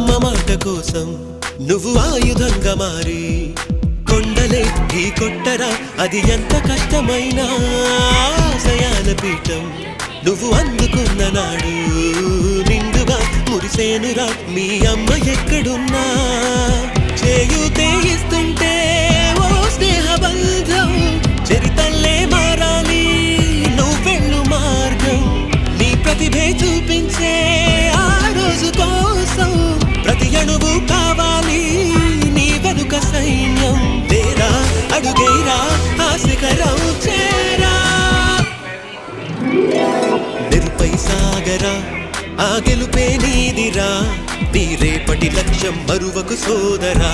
అమ్మ మాట కోసం నువ్వు ఆయుధంగా మారి కొండలే ఢీ కొట్టరా అది ఎంత కష్టమైనా ఆశయాల పీఠం నువ్వు అందుకున్న నాడు నిండుగా మురిసేనురా మీ అమ్మ ఎక్కడున్నా చేయూతే ఇస్తుంటే ఓ స్నేహ బంధం చరితల్లే మారాలి నువ్వెళ్ళు మార్గం నీ ప్రతిభే చూపించే ఆ రోజు కోసం ప్రతి అణువు కావాలి నీ వెనుక సైన్యం తేరా అడుగేరా ఆశకరం చేరా నిరుపై సాగరా ఆ గెలుపే నీదిరా నీ రేపటి లక్ష్యం మరువకు సోదరా